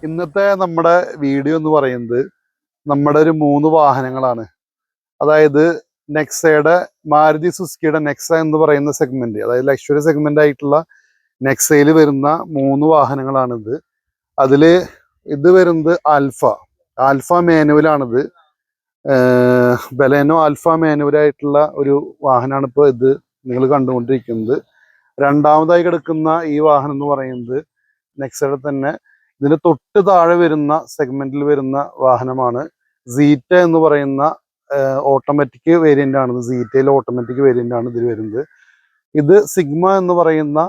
ഇന്നത്തെ നമ്മുടെ വീഡിയോ എന്ന് പറയുന്നത് നമ്മുടെ ഒരു 3 വാഹനങ്ങളാണ്. അതായത് നെക്സയുടെ മാരുതി സുസുക്കിയുടെ നെക്സ എന്ന് പറയുന്ന സെഗ്മെന്റ്, അതായത് ലക്ഷറി സെഗ്മെന്റ് ആയിട്ടുള്ള നെക്സയിൽ വരുന്ന 3 വാഹനങ്ങളാണിത്. അതില് ഇത് വരുന്നത് ആൽഫ മാനുവലാണിത്. ബലേനോ ആൽഫ മാനുവലായിട്ടുള്ള ഒരു വാഹനമാണ് ഇപ്പോൾ ഇത് നിങ്ങൾ കണ്ടുകൊണ്ടിരിക്കുന്നത്. രണ്ടാമതായി കിടക്കുന്ന ഈ വാഹനം എന്ന് പറയുന്നത് നെക്സയുടെ തന്നെ ഇതിന് തൊട്ട് താഴെ വരുന്ന സെഗ്മെന്റിൽ വരുന്ന വാഹനമാണ് സീറ്റ എന്ന് പറയുന്ന ഓട്ടോമാറ്റിക് വേരിയന്റ് ആണ്. സീറ്റയിൽ ഓട്ടോമാറ്റിക് വേരിയന്റ് ആണ് ഇതിൽ വരുന്നത്. ഇത് സിഗ്മ എന്ന് പറയുന്ന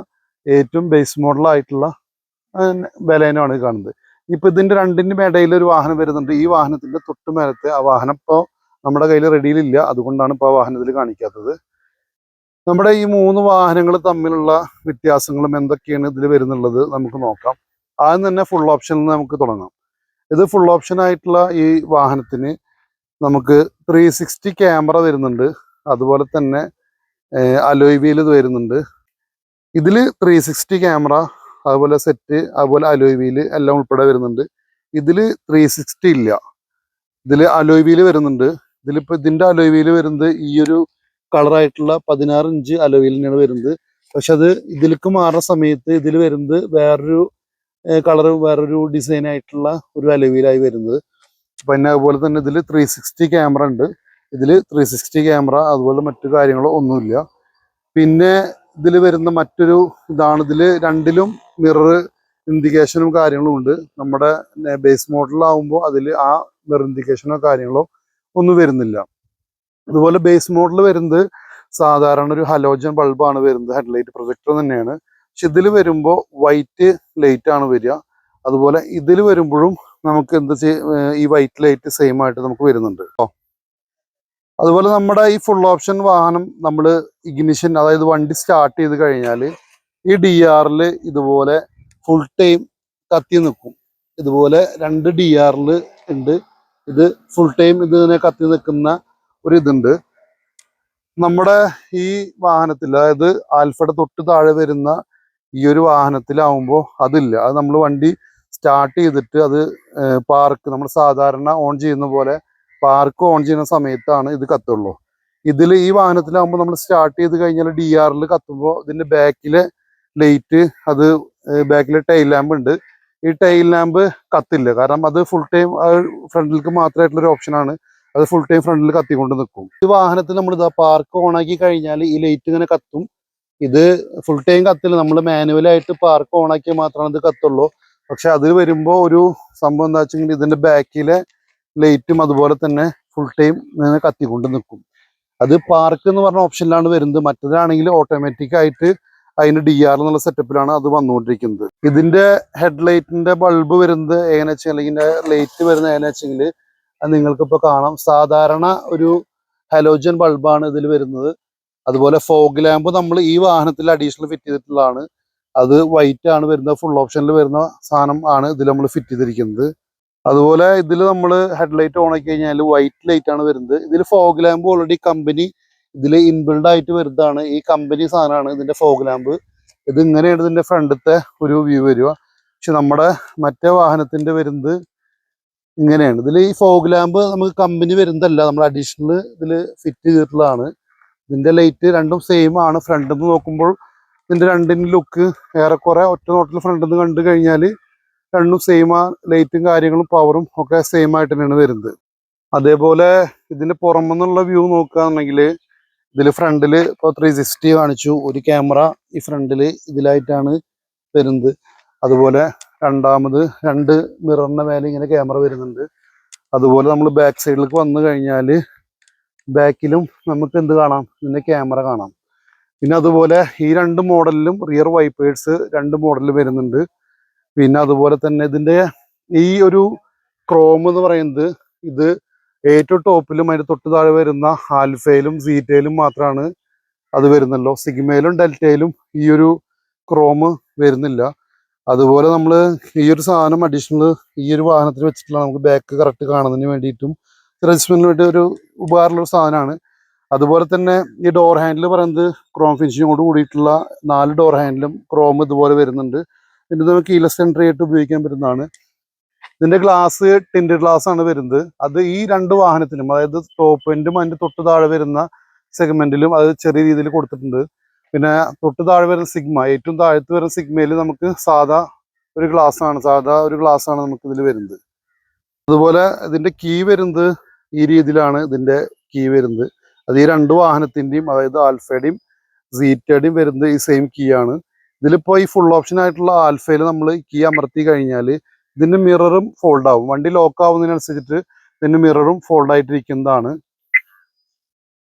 ഏറ്റവും ബേസ് മോഡൽ ആയിട്ടുള്ള ബലേനോ ആണ് കാണുന്നത്. ഇപ്പൊ ഇതിന്റെ രണ്ടിന്റെ ഇടയിൽ ഒരു വാഹനം വരുന്നുണ്ട്. ഈ വാഹനത്തിന്റെ തൊട്ട് മേലത്തെ ആ വാഹനം ഇപ്പോൾ നമ്മുടെ കയ്യിൽ റെഡിയിലില്ല, അതുകൊണ്ടാണ് ഇപ്പോൾ ആ വാഹനത്തിൽ കാണിക്കാത്തത്. നമ്മുടെ ഈ 3 വാഹനങ്ങൾ തമ്മിലുള്ള വ്യത്യാസങ്ങളും എന്തൊക്കെയാണ് ഇതിൽ വരുന്നുള്ളത് നമുക്ക് നോക്കാം. ആദ്യം തന്നെ ഫുൾ ഓപ്ഷനിൽ നമുക്ക് തുടങ്ങാം. ഇത് ഫുൾ ഓപ്ഷൻ ആയിട്ടുള്ള ഈ വാഹനത്തിന് നമുക്ക് 360 ക്യാമറ വരുന്നുണ്ട്. അതുപോലെ തന്നെ അലോയ് വീൽ ഇത് വരുന്നുണ്ട്. ഇതിൽ 360 ക്യാമറ, അതുപോലെ സെറ്റ്, അതുപോലെ അലോയ് വീല് എല്ലാം ഉൾപ്പെടെ വരുന്നുണ്ട്. ഇതിൽ 360 ഇല്ല, ഇതിൽ അലോയ് വീല് വരുന്നുണ്ട്. ഇതിന്റെ അലോയ് വീല് വരുന്നത് ഈ ഒരു കളറായിട്ടുള്ള 16 ഇഞ്ച് അലോയ് വീലിനാണ് വരുന്നത്. പക്ഷെ അത് ഇതിലേക്ക് മാറുന്ന സമയത്ത് ഇതിൽ വരുന്നത് വേറൊരു കളർ, വേറൊരു ഡിസൈൻ ആയിട്ടുള്ള ഒരു അലോയ് വീലായി വരുന്നത്. പിന്നെ അതുപോലെ തന്നെ ഇതിൽ 360 ക്യാമറ ഉണ്ട്. ഇതിൽ 360 ക്യാമറ അതുപോലെ മറ്റു കാര്യങ്ങളോ ഒന്നുമില്ല. പിന്നെ ഇതിൽ വരുന്ന മറ്റൊരു ഇതാണ്, ഇതിൽ രണ്ടിലും മിറർ ഇൻഡിക്കേഷനും കാര്യങ്ങളും ഉണ്ട്. നമ്മുടെ ബേസ് മോഡലാവുമ്പോൾ അതിൽ ആ മിറർ ഇൻഡിക്കേഷനോ കാര്യങ്ങളോ ഒന്നും വരുന്നില്ല. അതുപോലെ ബേസ് മോഡൽ വരുന്നത് സാധാരണ ഒരു ഹലോജൻ ബൾബാണ് വരുന്നത്, ഹെഡ്ലൈറ്റ് പ്രൊജക്ടർ തന്നെയാണ്. പക്ഷെ ഇതിൽ വരുമ്പോൾ വൈറ്റ് ലൈറ്റ് ആണ് വരിക. അതുപോലെ ഇതിൽ വരുമ്പോഴും നമുക്ക് ഈ വൈറ്റ് ലൈറ്റ് സെയിം ആയിട്ട് നമുക്ക് വരുന്നുണ്ട്. അതുപോലെ നമ്മുടെ ഈ ഫുൾ ഓപ്ഷൻ വാഹനം നമ്മൾ ഇഗ്നിഷൻ, അതായത് വണ്ടി സ്റ്റാർട്ട് ചെയ്ത് കഴിഞ്ഞാൽ ഈ DRൽ ഇതുപോലെ ഫുൾ ടൈം കത്തി നിൽക്കും. ഇതുപോലെ 2 DRൽ ഉണ്ട്. ഇത് ഫുൾ ടൈം ഇതിനെ കത്തി നിൽക്കുന്ന ഒരു ഇതുണ്ട്. നമ്മുടെ ഈ വാഹനത്തിൽ, അതായത് ആൽഫയുടെ തൊട്ട് താഴെ വരുന്ന ഈ ഒരു വാഹനത്തിലാവുമ്പോൾ അതില്ല. അത് നമ്മൾ വണ്ടി സ്റ്റാർട്ട് ചെയ്തിട്ട് അത് പാർക്ക്, നമ്മൾ സാധാരണ ഓൺ ചെയ്യുന്ന പോലെ പാർക്ക് ഓൺ ചെയ്യുന്ന സമയത്താണ് ഇത് കത്തുള്ളൂ. ഈ വാഹനത്തിലാവുമ്പോൾ നമ്മൾ സ്റ്റാർട്ട് ചെയ്ത് കഴിഞ്ഞാൽ DRൽ കത്തുമ്പോൾ ഇതിന്റെ ബാക്കിലെ ലൈറ്റ്, അത് ബാക്കിലെ ടൈൽ ലാമ്പ് ഉണ്ട്, ഈ ടൈൽ ലാമ്പ് കത്തില്ല. കാരണം അത് ഫുൾ ടൈം ഫ്രണ്ടിലേക്ക് മാത്രമായിട്ടുള്ള ഒരു ഓപ്ഷനാണ്. അത് ഫുൾ ടൈം ഫ്രണ്ടിൽ കത്തിക്കൊണ്ട് നിൽക്കും. ഈ വാഹനത്തിൽ നമ്മൾ ഇതാ പാർക്ക് ഓൺ ആക്കി കഴിഞ്ഞാൽ ഈ ലൈറ്റ് ഇങ്ങനെ കത്തും. ഇത് ഫുൾ ടൈം കത്തില്ല, നമ്മൾ മാനുവലായിട്ട് പാർക്ക് ഓൺ ആക്കിയാൽ മാത്രമാണ് ഇത് കത്തുള്ളൂ. പക്ഷെ അതിൽ വരുമ്പോൾ ഒരു സംഭവം എന്താ വെച്ചെങ്കിൽ ഇതിന്റെ ബാക്കിലെ ലൈറ്റും അതുപോലെ തന്നെ ഫുൾ ടൈം ഇങ്ങനെ കത്തിക്കൊണ്ട് നിൽക്കും. അത് പാർക്ക് എന്ന് പറഞ്ഞ ഓപ്ഷനിലാണ് വരുന്നത്. മറ്റേതാണെങ്കിൽ ഓട്ടോമാറ്റിക് ആയിട്ട് അതിന് DR എന്നുള്ള സെറ്റപ്പിലാണ് അത് വന്നുകൊണ്ടിരിക്കുന്നത്. ഇതിന്റെ ഹെഡ്ലൈറ്റിന്റെ ബൾബ് വരുന്നത് എങ്ങനെ വെച്ചാൽ, അല്ലെങ്കിൽ ലൈറ്റ് വരുന്നത് എങ്ങനെ വെച്ചെങ്കിൽ അത് നിങ്ങൾക്കിപ്പോൾ കാണാം. സാധാരണ ഒരു ഹലോജൻ ബൾബാണ് ഇതിൽ വരുന്നത്. അതുപോലെ ഫോഗ് ലാമ്പ് നമ്മൾ ഈ വാഹനത്തിൽ അഡീഷണൽ ഫിറ്റ് ചെയ്തിട്ടുള്ളതാണ്. അത് വൈറ്റ് ആണ് വരുന്നത്. ഫുൾ ഓപ്ഷനിൽ വരുന്ന സാധനം ആണ് ഇതിൽ നമ്മൾ ഫിറ്റ് ചെയ്തിരിക്കുന്നത്. അതുപോലെ ഇതിൽ നമ്മൾ ഹെഡ്ലൈറ്റ് ഓൺ ആക്കി കഴിഞ്ഞാൽ വൈറ്റ് ലൈറ്റ് ആണ് വരുന്നത്. ഇതിൽ ഫോഗ് ലാമ്പ് ഓൾറെഡി കമ്പനി ഇതിൽ ഇൻബിൽഡ് ആയിട്ട് വരുന്നതാണ്. ഈ കമ്പനി സാധനമാണ് ഇതിന്റെ ഫോഗ് ലാമ്പ്. ഇത് ഇങ്ങനെയാണ് ഇതിന്റെ ഫ്രണ്ടത്തെ ഒരു വ്യൂ വരിക. പക്ഷെ നമ്മുടെ മറ്റേ വാഹനത്തിന്റെ വരുന്നത് ഇങ്ങനെയാണ്. ഇതിൽ ഈ ഫോഗ് ലാമ്പ് നമുക്ക് കമ്പനി വരുന്നതല്ല, നമ്മൾ അഡീഷണൽ ഇതിൽ ഫിറ്റ് ചെയ്തിട്ടുള്ളതാണ്. ഇതിന്റെ ലൈറ്റ് രണ്ടും സെയിം ആണ്. ഫ്രണ്ടിൽ നിന്ന് നോക്കുമ്പോൾ ഇതിന്റെ രണ്ടിന്റെ ലുക്ക് ഏറെക്കുറെ ഒറ്റ നോട്ടിൽ ഫ്രണ്ടിൽ നിന്ന് കണ്ടു കഴിഞ്ഞാൽ രണ്ടും സെയിം ആ ലൈറ്റും കാര്യങ്ങളും പവറും ഒക്കെ സെയിം ആയിട്ട് തന്നെയാണ് വരുന്നത്. അതേപോലെ ഇതിന്റെ പുറമെന്നുള്ള വ്യൂ നോക്കുകയാണെങ്കിൽ ഇതിൽ ഫ്രണ്ടിൽ ഇപ്പോൾ 360 കാണിച്ചു. ഒരു ക്യാമറ ഈ ഫ്രണ്ടിൽ ഇതിലായിട്ടാണ് വരുന്നത്. അതുപോലെ രണ്ടാമത് 2 മിററിന്റെ മേലെ ഇങ്ങനെ ക്യാമറ വരുന്നുണ്ട്. അതുപോലെ നമ്മൾ ബാക്ക് സൈഡിലേക്ക് വന്നു കഴിഞ്ഞാൽ ബാക്കിലും നമുക്ക് എന്ത് കാണാം, ഇതിന്റെ ക്യാമറ കാണാം. പിന്നെ അതുപോലെ ഈ 2 മോഡലിലും റിയർ വൈപ്പേഴ്സ് 2 മോഡലിൽ വരുന്നുണ്ട്. പിന്നെ അതുപോലെ തന്നെ ഇതിന്റെ ഈ ഒരു ക്രോം എന്ന് പറയുന്നത് ഇത് ഏറ്റവും ടോപ്പിലും അതിന്റെ തൊട്ട് താഴെ വരുന്ന ആൽഫയിലും സീറ്റയിലും മാത്രമാണ് അത് വരുന്നല്ലോ. സിഗ്മയിലും ഡെൽറ്റയിലും ഈ ഒരു ക്രോം വരുന്നില്ല. അതുപോലെ നമ്മൾ ഈ ഒരു സാധനം അഡീഷണൽ ഈ ഒരു വാഹനത്തിൽ വെച്ചിട്ടുള്ള നമുക്ക് ബാക്ക് കറക്റ്റ് കാണുന്നതിന് വേണ്ടിയിട്ടും രജിസ്ട്രേഷന് വേണ്ടി ഒരു ഉപകാരമുള്ള സാധനമാണ്. അതുപോലെ തന്നെ ഈ ഡോർ ഹാൻഡിൽ പറയുന്നത് ക്രോം ഫിനിഷിങ്ങോട് കൂടിയിട്ടുള്ള 4 ഡോർ ഹാൻഡിലും ക്രോം ഇതുപോലെ വരുന്നുണ്ട്. പിന്നെ നമുക്ക് കീലെസ് എൻട്രി ആയിട്ട് ഉപയോഗിക്കാൻ പറ്റുന്നതാണ്. ഇതിന്റെ ഗ്ലാസ് ടിൻഡ് ഗ്ലാസ് ആണ് വരുന്നത്. അത് ഈ രണ്ട് വാഹനത്തിനും, അതായത് ടോപ്പ് എൻഡും അതിന്റെ തൊട്ട് താഴെ വരുന്ന സെഗ്മെന്റിലും അത് ചെറിയ രീതിയിൽ കൊടുത്തിട്ടുണ്ട്. പിന്നെ തൊട്ട് താഴെ വരുന്ന സിഗ്മ, ഏറ്റവും താഴത്ത് വരുന്ന സിഗ്മയിൽ നമുക്ക് സാധാ ഒരു ഗ്ലാസ് ആണ് നമുക്ക് ഇതിൽ വരുന്നത്. അതുപോലെ ഇതിന്റെ കീ വരുന്നത് ഈ രീതിയിലാണ് ഇതിന്റെ കീ വരുന്നത്. അത് ഈ രണ്ട് വാഹനത്തിന്റെയും, അതായത് ആൽഫയുടെയും സീറ്റയുടെയും വരുന്നത് ഈ സെയിം കീ ആണ്. ഇതിലിപ്പോ ഈ ഫുൾ ഓപ്ഷൻ ആയിട്ടുള്ള ആൽഫയിൽ നമ്മൾ കീ അമർത്തി കഴിഞ്ഞാൽ ഇതിന്റെ മിററും ഫോൾഡ് ആവും. വണ്ടി ലോക്ക് ആവുന്നതിനനുസരിച്ചിട്ട് ഇതിന്റെ മിററും ഫോൾഡ് ആയിട്ടിരിക്കുന്നതാണ്.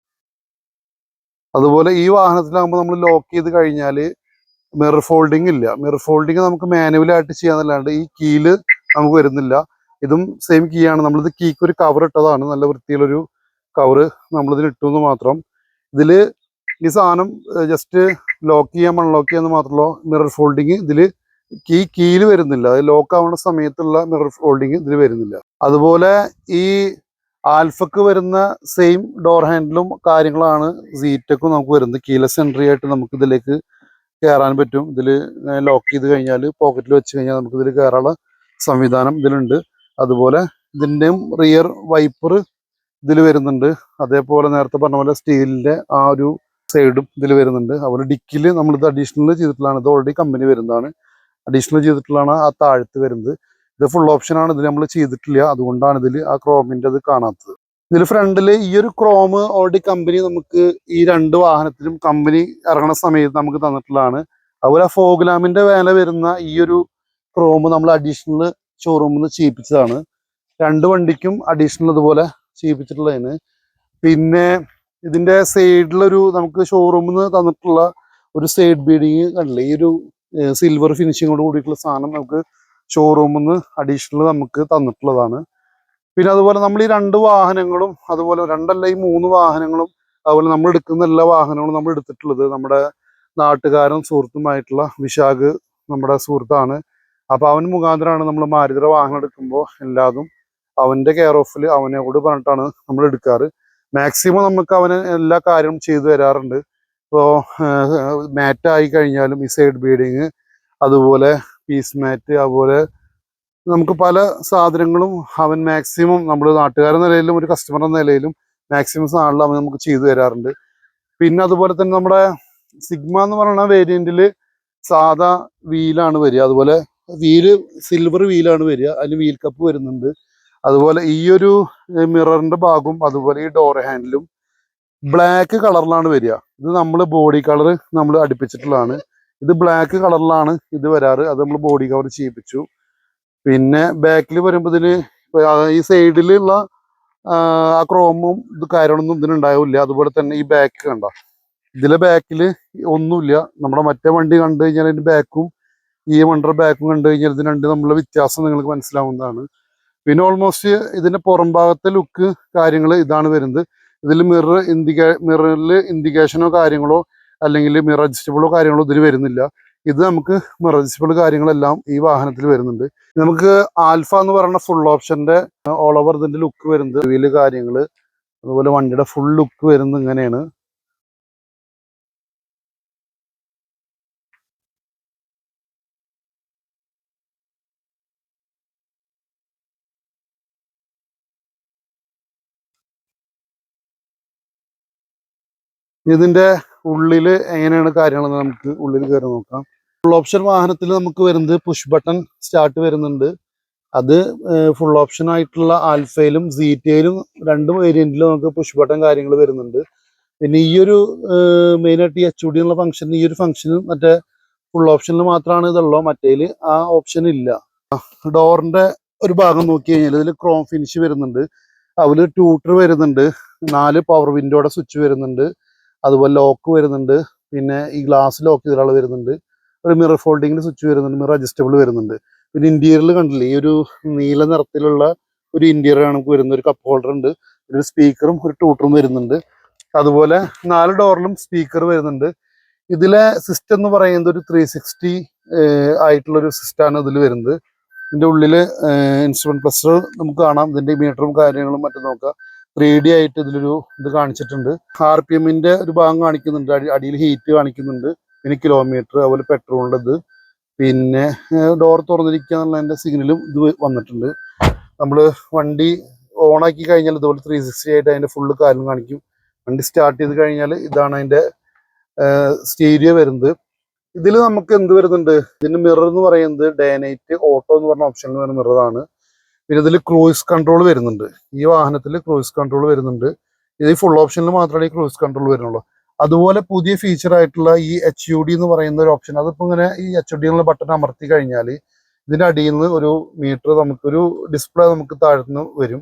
അതുപോലെ ഈ വാഹനത്തിലാകുമ്പോൾ നമ്മൾ ലോക്ക് ചെയ്ത് കഴിഞ്ഞാൽ മിറർ ഫോൾഡിങ് ഇല്ല. മിറർ ഫോൾഡിങ് നമുക്ക് മാനുവലായിട്ട് ചെയ്യാന്നല്ലാണ്ട് ഈ കീയില് നമുക്ക് വരുന്നില്ല. ഇതും സെയിം കീ ആണ്. നമ്മളിത് കീക്ക് ഒരു കവർ ഇട്ടതാണ്, നല്ല വൃത്തിയുള്ളൊരു കവറ് നമ്മളിതിൽ ഇട്ടു എന്ന് മാത്രം. ഇതില് ഈ സാധനം ജസ്റ്റ് ലോക്ക് ചെയ്യാൻ അൺലോക്ക് ചെയ്യാന്ന് മാത്രമല്ലോ, മിറർ ഫോൾഡിങ് ഇതില് കീയിൽ വരുന്നില്ല. അത് ലോക്ക് ആവുന്ന സമയത്തുള്ള മിറർ ഫോൾഡിങ് ഇതിൽ വരുന്നില്ല. അതുപോലെ ഈ ആൽഫക്ക് വരുന്ന സെയിം ഡോർ ഹാൻഡിലും കാര്യങ്ങളാണ് സീറ്റക്കും നമുക്ക് വരുന്നത്. കീലെസ് എൻട്രി ആയിട്ട് നമുക്ക് ഇതിലേക്ക് കയറാൻ പറ്റും. ഇതിൽ ലോക്ക് ചെയ്ത് കഴിഞ്ഞാൽ പോക്കറ്റിൽ വെച്ച് കഴിഞ്ഞാൽ നമുക്ക് ഇതിൽ കയറാനുള്ള സംവിധാനം ഇതിലുണ്ട്. അതുപോലെ ഇതിൻ്റെയും റിയർ വൈപ്പർ ഇതിൽ വരുന്നുണ്ട്. അതേപോലെ നേരത്തെ പറഞ്ഞ പോലെ സ്റ്റീലിൻ്റെ ആ ഒരു സൈഡും ഇതിൽ വരുന്നുണ്ട്. അതുപോലെ ഡിക്കിൽ നമ്മളിത് അഡീഷണൽ ചെയ്തിട്ടുള്ളതാണ്. ഇത് ഓൾറെഡി കമ്പനി വരുന്നതാണ്. അഡീഷണൽ ചെയ്തിട്ടുള്ളതാണ് ആ താഴത്ത് വരുന്നത്. ഇത് ഫുൾ ഓപ്ഷനാണ്, ഇതിൽ നമ്മൾ ചെയ്തിട്ടില്ല. അതുകൊണ്ടാണ് ഇതിൽ ആ ക്രോമിൻ്റെ അത് കാണാത്തത്. ഇതിൽ ഫ്രണ്ടിൽ ഈ ഒരു ക്രോം ഓൾറെഡി കമ്പനി നമുക്ക് ഈ രണ്ട് വാഹനത്തിലും കമ്പനി ഇറങ്ങുന്ന സമയത്ത് നമുക്ക് തന്നിട്ടുള്ളതാണ്. അതുപോലെ ഫോഗ് ലാമ്പിന്റെ വേല വരുന്ന ഈ ഒരു ക്രോം നമ്മൾ അഡീഷണൽ ഷോറൂമിൽ നിന്ന് ചെയ്യിപ്പിച്ചതാണ്. രണ്ട് വണ്ടിക്കും അഡീഷണൽ ഇതുപോലെ ചെയ്യിപ്പിച്ചിട്ടുള്ളതിന്. പിന്നെ ഇതിന്റെ സൈഡിലൊരു നമുക്ക് ഷോറൂമിൽ നിന്ന് തന്നിട്ടുള്ള ഒരു സൈഡ് ബീഡിങ് കണ്ടില്ലേ, ഈ ഒരു സിൽവർ ഫിനിഷിങ്ങോട് കൂടിയിട്ടുള്ള സാധനം നമുക്ക് ഷോറൂമിൽ നിന്ന് അഡീഷണൽ നമുക്ക് തന്നിട്ടുള്ളതാണ്. പിന്നെ അതുപോലെ നമ്മൾ ഈ രണ്ട് വാഹനങ്ങളും, അതുപോലെ രണ്ടല്ല ഈ മൂന്ന് വാഹനങ്ങളും, അതുപോലെ നമ്മൾ എടുക്കുന്ന എല്ലാ വാഹനങ്ങളും നമ്മൾ എടുത്തിട്ടുള്ളത് നമ്മുടെ നാട്ടുകാരൻ സുഹൃത്തുമായിട്ടുള്ള വിശാഖ് നമ്മുടെ സുഹൃത്താണ്. അപ്പൊ അവൻ മുഖാന്തരമാണ് നമ്മൾ മാരുതിയുടെ വാഹനം എടുക്കുമ്പോൾ എല്ലാതും അവന്റെ കെയർ ഓഫിൽ അവനോട് പറഞ്ഞിട്ടാണ് നമ്മൾ എടുക്കാറ്. മാക്സിമം നമുക്ക് അവന് എല്ലാ കാര്യവും ചെയ്തു തരാറുണ്ട്. ഇപ്പോൾ മാറ്റ് ആയി കഴിഞ്ഞാലും ഈ സൈഡ് ബീഡിങ്, അതുപോലെ പീസ് മാറ്റ്, അതുപോലെ നമുക്ക് പല സാധനങ്ങളും അവൻ മാക്സിമം നമ്മൾ നാട്ടുകാരുടെ നിലയിലും ഒരു കസ്റ്റമർ എന്ന നിലയിലും മാക്സിമം സാധനങ്ങൾ അവൻ നമുക്ക് ചെയ്തു തരാറുണ്ട്. പിന്നെ അതുപോലെ തന്നെ നമ്മുടെ സിഗ്മ എന്ന് പറയുന്ന വേരിയന്റിൽ സാധാ വീലാണ് വരിക. അതുപോലെ വീല് സിൽവർ വീലാണ് വരിക. അതിൽ വീൽ കപ്പ് വരുന്നുണ്ട്. അതുപോലെ ഈ ഒരു മിററിന്റെ ഭാഗവും അതുപോലെ ഈ ഡോർ ഹാൻഡിലും ബ്ലാക്ക് കളറിലാണ് വരിക. ഇത് നമ്മൾ ബോഡി കളർ നമ്മൾ അടുപ്പിച്ചിട്ടുള്ളതാണ്. ഇത് ബ്ലാക്ക് കളറിലാണ് ഇത് വരാറ്. അത് നമ്മൾ ബോഡി കവർ ചെയ്യിപ്പിച്ചു. പിന്നെ ബാക്കിൽ വരുമ്പോൾ ഇതിന് ഈ സൈഡിലുള്ള ആ ക്രോമും ഇത് കാര്യങ്ങളൊന്നും ഇതിനുണ്ടാവില്ല. അതുപോലെ തന്നെ ഈ ബാക്ക് കണ്ട, ഇതിലെ ബാക്കിൽ ഒന്നുമില്ല. നമ്മുടെ മറ്റേ വണ്ടി കണ്ടു കഴിഞ്ഞാൽ അതിന്റെ ബാക്കും ഈ വണ്ടിയുടെ ബാക്കും കണ്ടു കഴിഞ്ഞാൽ ഇതിന് രണ്ട് തമ്മിലുള്ള വ്യത്യാസം നിങ്ങൾക്ക് മനസ്സിലാവുന്നതാണ്. പിന്നെ ഓൾമോസ്റ്റ് ഇതിന്റെ പുറം ഭാഗത്തെ ലുക്ക് കാര്യങ്ങൾ ഇതാണ് വരുന്നത്. ഇതിൽ മിററിൽ ഇൻഡിക്കേഷനോ കാര്യങ്ങളോ അല്ലെങ്കിൽ മിറർ അഡ്ജസ്റ്റബിളോ കാര്യങ്ങളോ ഇതിൽ വരുന്നില്ല. ഇത് നമുക്ക് മിറർ അഡ്ജസ്റ്റബിൾ കാര്യങ്ങളെല്ലാം ഈ വാഹനത്തിൽ വരുന്നുണ്ട്. നമുക്ക് ആൽഫ എന്ന് പറയുന്ന ഫുൾ ഓപ്ഷന്റെ ഓൾ ഓവർ ഇതിന്റെ ലുക്ക് വരുന്നത്, വീല് കാര്യങ്ങള്, അതുപോലെ വണ്ടിയുടെ ഫുൾ ലുക്ക് വരുന്നത് ഇങ്ങനെയാണ്. ഇതിന്റെ ഉള്ളില് എങ്ങനെയാണ് കാര്യങ്ങളെന്ന് നമുക്ക് ഉള്ളിൽ കയറി നോക്കാം. ഫുൾ ഓപ്ഷൻ വാഹനത്തിൽ നമുക്ക് വരുന്നത് പുഷ് ബട്ടൺ സ്റ്റാർട്ട് വരുന്നുണ്ട്. അത് ഫുൾ ഓപ്ഷൻ ആയിട്ടുള്ള ആൽഫയിലും സീറ്റയിലും രണ്ട് വേരിയന്റിലും നമുക്ക് പുഷ് ബട്ടൺ കാര്യങ്ങൾ വരുന്നുണ്ട്. പിന്നെ ഈ ഒരു മെയിനായിട്ട് ഈ HUD എന്നുള്ള ഫംഗ്ഷൻ, ഈ ഒരു ഫംഗ്ഷന് മറ്റേ ഫുൾ ഓപ്ഷനിൽ മാത്രമാണ് ഇതുള്ളൂ, മറ്റേല് ആ ഓപ്ഷൻ ഇല്ല. ഡോറിന്റെ ഒരു ഭാഗം നോക്കി കഴിഞ്ഞാൽ ഇതിൽ ക്രോം ഫിനിഷ് വരുന്നുണ്ട്. അതിൽ ട്യൂട്ടർ വരുന്നുണ്ട്. 4 പവർ വിൻഡോയുടെ സ്വിച്ച് വരുന്നുണ്ട്. അതുപോലെ ലോക്ക് വരുന്നുണ്ട്. പിന്നെ ഈ ഗ്ലാസ് ലോക്ക് ചെയ്തൊരാൾ വരുന്നുണ്ട്. ഒരു മിറർ ഫോൾഡിങ്ങിന് സ്വിച്ച് വരുന്നുണ്ട്. മിറർ അഡ്ജസ്റ്റബിൾ വരുന്നുണ്ട്. പിന്നെ ഇന്റീരിയറിൽ കണ്ടില്ലേ, ഈ ഒരു നീല നിറത്തിലുള്ള ഒരു ഇന്റീരിയർ ആണ് നമുക്ക് വരുന്നത്. ഒരു കപ്പ് ഹോൾഡർ ഉണ്ട്, ഒരു സ്പീക്കറും ഒരു ട്യൂട്ടറും വരുന്നുണ്ട്. അതുപോലെ 4 ഡോറിലും സ്പീക്കർ വരുന്നുണ്ട്. ഇതിലെ സിസ്റ്റം എന്ന് പറയുന്നത് ഒരു 360 ആയിട്ടുള്ളൊരു സിസ്റ്റമാണ് ഇതിൽ വരുന്നത്. ഇതിൻ്റെ ഉള്ളിൽ ഇൻസ്ട്രുമെന്റ് ക്ലസ്റ്റർ നമുക്ക് കാണാം. ഇതിന്റെ മീറ്ററും കാര്യങ്ങളും മറ്റും നോക്കാം. 3D ആയിട്ട് ഇതിലൊരു ഇത് കാണിച്ചിട്ടുണ്ട്. RPM ഒരു ഭാഗം കാണിക്കുന്നുണ്ട്. അടിയിൽ ഹീറ്റ് കാണിക്കുന്നുണ്ട്. പിന്നെ കിലോമീറ്റർ, അതുപോലെ പെട്രോളിൻ്റെ ഇത്, പിന്നെ ഡോർ തുറന്നിരിക്കുക എന്നുള്ളതിന്റെ സിഗ്നലും ഇത് വന്നിട്ടുണ്ട്. നമ്മൾ വണ്ടി ഓണാക്കി കഴിഞ്ഞാൽ ഇതുപോലെ 360 ആയിട്ട് അതിൻ്റെ ഫുള്ള് കാര്യം കാണിക്കും. വണ്ടി സ്റ്റാർട്ട് ചെയ്ത് കഴിഞ്ഞാൽ ഇതാണ് അതിൻ്റെ സ്റ്റീരിയോ വരുന്നത്. ഇതിൽ നമുക്ക് എന്ത് വരുന്നുണ്ട്, ഇതിന് മിറർ എന്ന് പറയുന്നത് ഡേ നൈറ്റ് ഓട്ടോ എന്ന് പറഞ്ഞ ഓപ്ഷനിൽ വരുന്ന മിററാണ്. പിന്നെ ഇതിൽ ക്രൂയിസ് കൺട്രോൾ വരുന്നുണ്ട്. ഈ വാഹനത്തിൽ ക്രൂയിസ് കൺട്രോൾ വരുന്നുണ്ട്. ഇത് ഫുൾ ഓപ്ഷനിൽ മാത്രമേ ഈ ക്രൂയിസ് കൺട്രോൾ വരുന്നുള്ളൂ. അതുപോലെ പുതിയ ഫീച്ചർ ആയിട്ടുള്ള ഈ HUD എന്ന് പറയുന്ന ഒരു ഓപ്ഷൻ, അതിപ്പോൾ ഇങ്ങനെ ഈ HUD എന്നുള്ള ബട്ടൺ അമർത്തി കഴിഞ്ഞാൽ ഇതിൻ്റെ അടിയിൽ നിന്ന് ഒരു മീറ്റർ നമുക്കൊരു ഡിസ്പ്ലേ നമുക്ക് താഴ്ത്തുന്ന വരും.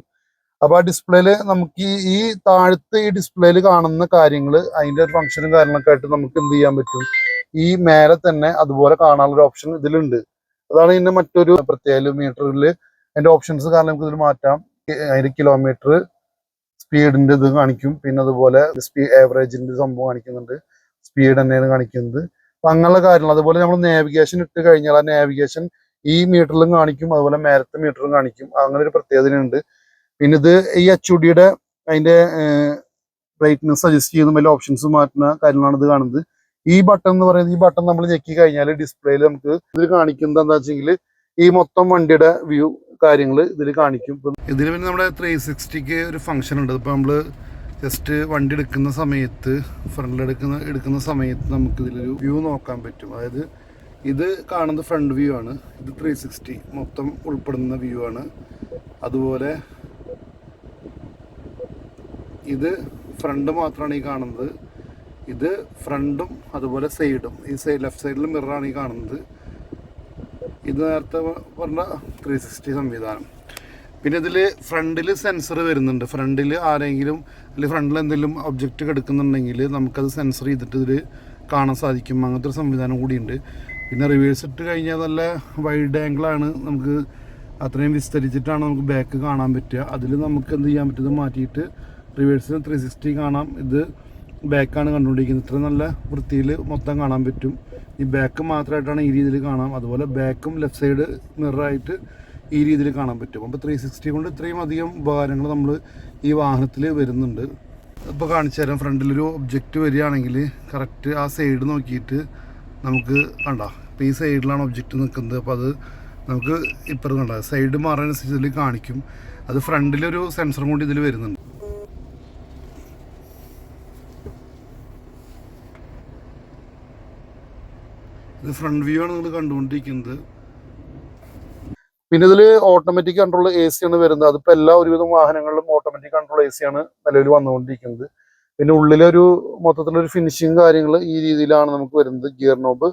അപ്പോൾ ആ ഡിസ്പ്ലേയിൽ നമുക്ക് ഈ താഴത്തെ ഈ ഡിസ്പ്ലേയിൽ കാണുന്ന കാര്യങ്ങൾ അതിൻ്റെ ഒരു ഫംഗ്ഷനും കാര്യങ്ങളൊക്കെ ആയിട്ട് നമുക്ക് എന്ത് ചെയ്യാൻ പറ്റും, ഈ മേലെ തന്നെ അതുപോലെ കാണാനുള്ള ഒരു ഓപ്ഷൻ ഇതിലുണ്ട്. അതാണ് ഇതിൻ്റെ മറ്റൊരു പ്രത്യേക. മീറ്ററിൽ അതിൻ്റെ ഓപ്ഷൻസ് കാരണം നമുക്ക് ഇതിൽ മാറ്റാം. അതിൻ്റെ കിലോമീറ്റർ സ്പീഡിൻ്റെ ഇത് കാണിക്കും. പിന്നെ അതുപോലെ ആവറേജിൻ്റെ സംഭവം കാണിക്കുന്നുണ്ട്. സ്പീഡ് തന്നെയാണ് കാണിക്കുന്നത്. അപ്പം അങ്ങനെയുള്ള കാര്യങ്ങൾ. അതുപോലെ നമ്മൾ നാവിഗേഷൻ ഇട്ട് കഴിഞ്ഞാൽ ആ നാവിഗേഷൻ ഈ മീറ്ററിലും കാണിക്കും, അതുപോലെ മേലത്തെ മീറ്ററും കാണിക്കും. അങ്ങനെ ഒരു പ്രത്യേകതയുണ്ട്. പിന്നെ ഇത് ഈ HUDയുടെ അതിൻ്റെ ബ്രൈറ്റ്നസ് സജസ്റ്റ് ചെയ്യുന്ന വലിയ ഓപ്ഷൻസ് മാറ്റുന്ന കാര്യങ്ങളാണ് ഇത് കാണുന്നത്. ഈ ബട്ടൺ എന്ന് പറയുന്നത്, ഈ ബട്ടൺ നമ്മൾ ഞെക്കി കഴിഞ്ഞാൽ ഡിസ്പ്ലേയിൽ നമുക്ക് ഇതിൽ കാണിക്കുന്നത് എന്താ വെച്ചെങ്കിൽ ഈ മൊത്തം വണ്ടിയുടെ വ്യൂ കാര്യങ്ങൾ ഇതിൽ കാണിക്കും. ഇതിൽ പിന്നെ നമ്മുടെ 360ക്ക് ഒരു ഫംഗ്ഷൻ ഉണ്ട്. ഇപ്പോൾ നമ്മൾ ജസ്റ്റ് വണ്ടി എടുക്കുന്ന സമയത്ത് എടുക്കുന്ന സമയത്ത് നമുക്ക് ഇതിലൊരു വ്യൂ നോക്കാൻ പറ്റും. അതായത് ഇത് കാണുന്നത് ഫ്രണ്ട് വ്യൂ ആണ്. ഇത് 360 മൊത്തം ഉൾപ്പെടുന്ന വ്യൂ ആണ്. അതുപോലെ ഇത് ഫ്രണ്ട് മാത്രമാണ് ഈ കാണുന്നത്. ഇത് ഫ്രണ്ടും അതുപോലെ സൈഡും, ഈ ലെഫ്റ്റ് സൈഡിൽ മിററാണ് ഈ കാണുന്നത്. ഇത് നേരത്തെ പറഞ്ഞ 360 സംവിധാനം. പിന്നെ ഇതിൽ ഫ്രണ്ടിൽ സെൻസർ വരുന്നുണ്ട്. ഫ്രണ്ടിൽ ആരെങ്കിലും അല്ലെങ്കിൽ ഫ്രണ്ടിൽ എന്തെങ്കിലും ഒബ്ജക്റ്റ് കിടക്കുന്നുണ്ടെങ്കിൽ നമുക്കത് സെൻസർ ചെയ്തിട്ട് ഇതിൽ കാണാൻ സാധിക്കും. അങ്ങനത്തെ ഒരു സംവിധാനം കൂടിയുണ്ട്. പിന്നെ റിവേഴ്സ് ഇട്ട് കഴിഞ്ഞാൽ നല്ല വൈഡ് ആംഗിളാണ്. നമുക്ക് അത്രയും വിസ്തരിച്ചിട്ടാണ് നമുക്ക് ബാക്ക് കാണാൻ പറ്റുക. അതിൽ നമുക്ക് എന്ത് ചെയ്യാൻ പറ്റും, ഇത് മാറ്റിയിട്ട് റിവേഴ്സിന് 360 കാണാം. ഇത് ബാക്കാണ് കണ്ടുകൊണ്ടിരിക്കുന്നത്. ഇത്ര നല്ല വൃത്തിയിൽ മൊത്തം കാണാൻ പറ്റും. ഈ ബാക്ക് മാത്രമായിട്ടാണ് ഈ രീതിയിൽ കാണാം. അതുപോലെ ബാക്കും ലെഫ്റ്റ് സൈഡ് മിററായിട്ട് ഈ രീതിയിൽ കാണാൻ പറ്റും. അപ്പോൾ 360 കൊണ്ട് ഇത്രയും അധികം ഉപകാരങ്ങൾ നമ്മൾ ഈ വാഹനത്തിൽ വരുന്നുണ്ട്. ഇപ്പോൾ കാണിച്ചു തരാം. ഫ്രണ്ടിലൊരു ഒബ്ജക്റ്റ് വരികയാണെങ്കിൽ കറക്റ്റ് ആ സൈഡ് നോക്കിയിട്ട് നമുക്ക് കണ്ടോ, ഇപ്പോൾ ഈ സൈഡിലാണ് ഒബ്ജക്റ്റ് നിൽക്കുന്നത്. അപ്പോൾ അത് നമുക്ക് ഇപ്പുറം കണ്ട സൈഡ് മാറാനനുസരിച്ച് ഇതിൽ കാണിക്കും. അത് ഫ്രണ്ടിലൊരു സെൻസറും കൂടി ഇതിൽ വരുന്നുണ്ട്. ഇത് ഫ്രണ്ട് വ്യൂ ആണ് നിങ്ങൾ കണ്ടുകൊണ്ടിരിക്കുന്നത്. പിന്നെ ഇതിൽ ഓട്ടോമാറ്റിക് കൺട്രോൾ AC ആണ് വരുന്നത്. അതിപ്പോൾ എല്ലാ ഒരുവിധം വാഹനങ്ങളിലും ഓട്ടോമാറ്റിക് കൺട്രോൾ AC ആണ് നിലവിൽ വന്നുകൊണ്ടിരിക്കുന്നത്. പിന്നെ ഉള്ളിലൊരു മൊത്തത്തിലൊരു ഫിനിഷിങ് കാര്യങ്ങൾ ഈ രീതിയിലാണ് നമുക്ക് വരുന്നത്. ഗിയർ നോബ്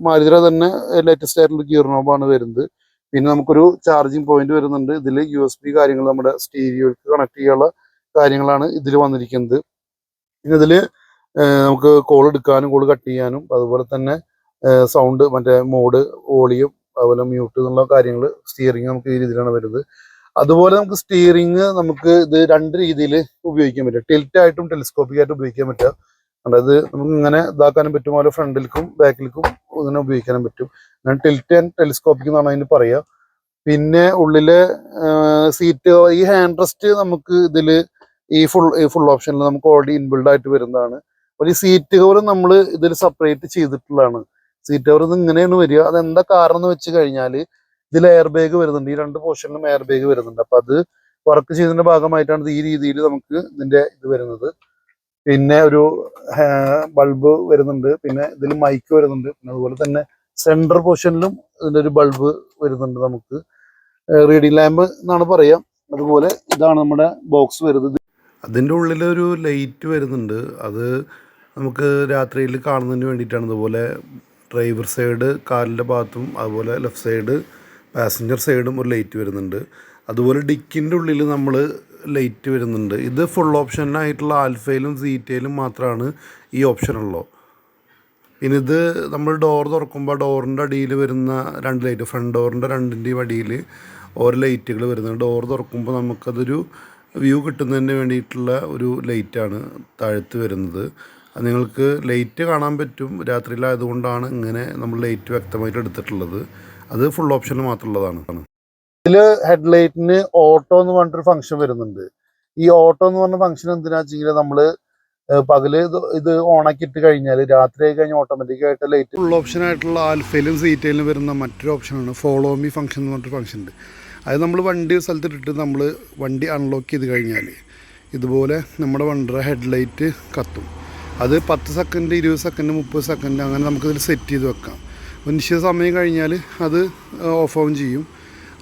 മാരുതിയുടെ തന്നെ ലേറ്റസ്റ്റ് ആയിട്ടുള്ള ഗിയർ നോബാണ് വരുന്നത്. പിന്നെ നമുക്കൊരു ചാർജിങ് പോയിന്റ് വരുന്നുണ്ട്. ഇതിൽ USB കാര്യങ്ങൾ നമ്മുടെ സ്റ്റീരിയോയ്ക്ക് കണക്ട് ചെയ്യാനുള്ള കാര്യങ്ങളാണ് ഇതിൽ വന്നിരിക്കുന്നത്. പിന്നെ ഇതിൽ നമുക്ക് കോൾ എടുക്കാനും കോൾ കട്ട് ചെയ്യാനും, അതുപോലെ തന്നെ സൗണ്ട് മറ്റേ മോഡ്, വോളിയം, അതുപോലെ മ്യൂട്ട് എന്നുള്ള കാര്യങ്ങൾ, സ്റ്റിയറിങ് നമുക്ക് ഈ രീതിയിലാണ് വരുന്നത്. അതുപോലെ നമുക്ക് സ്റ്റിയറിങ് നമുക്ക് ഇത് രണ്ട് രീതിയിൽ ഉപയോഗിക്കാൻ പറ്റും. ടിൽറ്റ് ആയിട്ടും ടെലിസ്കോപ്പിക് ആയിട്ടും ഉപയോഗിക്കാൻ പറ്റുക. അതായത് നമുക്ക് ഇങ്ങനെ ഇതാക്കാനും പറ്റും, അതുപോലെ ഫ്രണ്ടിലേക്കും ബാക്കിലേക്കും ഇങ്ങനെ ഉപയോഗിക്കാനും പറ്റും. ഞാൻ ടിൽറ്റ് ആൻഡ് ടെലിസ്കോപ്പിക് എന്നാണ് അതിന് പറയുക. പിന്നെ ഉള്ളിലെ സീറ്റ്, ഈ ഹാൻഡ് റെസ്റ്റ് നമുക്ക് ഇതിൽ ഈ ഫുൾ ഓപ്ഷനിൽ നമുക്ക് ഓൾറെഡി ഇൻബിൽഡ് ആയിട്ട് വരുന്നതാണ്. അപ്പോൾ ഈ സീറ്റ് കവർ നമ്മൾ ഇതിൽ സെപ്പറേറ്റ് ചെയ്തിട്ടുള്ളതാണ്. സീറ്റ് കവർ ഇങ്ങനെയാണ് വരിക. അതെന്താ കാരണം എന്ന് വെച്ച് കഴിഞ്ഞാൽ ഇതിൽ എയർ ബാഗ് വരുന്നുണ്ട്. ഈ രണ്ട് പോർഷനിലും എയർ ബാഗ് വരുന്നുണ്ട്. അപ്പം അത് വർക്ക് ചെയ്തതിന്റെ ഭാഗമായിട്ടാണ് ഈ രീതിയിൽ നമുക്ക് ഇതിന്റെ ഇത് വരുന്നത്. പിന്നെ ഒരു ബൾബ് വരുന്നുണ്ട്. പിന്നെ ഇതിൽ മൈക്ക് വരുന്നുണ്ട്. പിന്നെ അതുപോലെ തന്നെ സെൻട്രൽ പോർഷനിലും ഇതിന്റെ ഒരു ബൾബ് വരുന്നുണ്ട്. നമുക്ക് റീഡിംഗ് ലാമ്പ് എന്നാണ് പറയാം. അതുപോലെ ഇതാണ് നമ്മുടെ ബോക്സ് വരുന്നത്. അതിൻ്റെ ഉള്ളിലൊരു ലൈറ്റ് വരുന്നുണ്ട്. അത് നമുക്ക് രാത്രിയിൽ കാണുന്നതിന് വേണ്ടിയിട്ടാണ്. അതുപോലെ ഡ്രൈവർ സൈഡ് കാറിൻ്റെ ഭാഗത്തും അതുപോലെ ലെഫ്റ്റ് സൈഡ് പാസഞ്ചർ സൈഡും ഒരു ലൈറ്റ് വരുന്നുണ്ട്. അതുപോലെ ഡിക്കിൻ്റെ ഉള്ളിൽ നമ്മൾ ലൈറ്റ് വരുന്നുണ്ട്. ഇത് ഫുൾ ഓപ്ഷനായിട്ടുള്ള ആൽഫയിലും സീറ്റയിലും മാത്രമാണ് ഈ ഓപ്ഷനുള്ളൂ. പിന്നെ ഇത് നമ്മൾ ഡോർ തുറക്കുമ്പോൾ ഡോറിൻ്റെ അടിയിൽ വരുന്ന രണ്ട് ലൈറ്റ്, ഫ്രണ്ട് ഡോറിൻ്റെ രണ്ടിൻ്റെയും അടിയിൽ ഓരോ ലൈറ്റുകൾ വരുന്നുണ്ട്. ഡോർ തുറക്കുമ്പോൾ നമുക്കതൊരു വ്യൂ കിട്ടുന്നതിന് വേണ്ടിയിട്ടുള്ള ഒരു ലൈറ്റാണ് താഴത്ത് വരുന്നത്. അത് നിങ്ങൾക്ക് ലൈറ്റ് കാണാൻ പറ്റും രാത്രിയിലായതുകൊണ്ടാണ് ഇങ്ങനെ നമ്മൾ ലൈറ്റ് വ്യക്തമായിട്ട് എടുത്തിട്ടുള്ളത്. അത് ഫുൾ ഓപ്ഷനിൽ മാത്രമുള്ളതാണ്. ഇതിൽ ഹെഡ്ലൈറ്റിന് ഓട്ടോ എന്ന് പറഞ്ഞിട്ടൊരു ഫംഗ്ഷൻ വരുന്നുണ്ട്. ഈ ഓട്ടോ എന്ന് പറഞ്ഞ ഫംഗ്ഷൻ എന്തിനാ വെച്ചെങ്കിൽ നമ്മൾ പകല് ഇത് ഓണാക്കി ഇട്ട് കഴിഞ്ഞാൽ രാത്രി ആയി കഴിഞ്ഞാൽ ഓട്ടോമാറ്റിക്കായിട്ട് ലൈറ്റ് ഫുൾ ഓപ്ഷൻ ആയിട്ടുള്ള ആൽഫയിലും സീറ്റയിലും വരുന്ന മറ്റൊരു ഓപ്ഷനാണ് ഫോളോ മീ ഫംഗ്ഷൻ എന്ന് പറഞ്ഞിട്ടൊരു ഫംഗ്ഷൻ ഉണ്ട്. അത് നമ്മൾ വണ്ടി ഒരു സ്ഥലത്തിട്ടിട്ട് നമ്മൾ വണ്ടി അൺലോക്ക് ചെയ്ത് കഴിഞ്ഞാൽ ഇതുപോലെ നമ്മുടെ വണ്ടിയുടെ ഹെഡ്ലൈറ്റ് കത്തും. അത് 10 സെക്കൻഡ് 20 സെക്കൻഡ് 30 സെക്കൻഡ് അങ്ങനെ നമുക്കിതിൽ സെറ്റ് ചെയ്ത് വെക്കാം. ഒരു നിശ്ചിത സമയം കഴിഞ്ഞാൽ അത് ഓഫ് ഓൺ ചെയ്യും.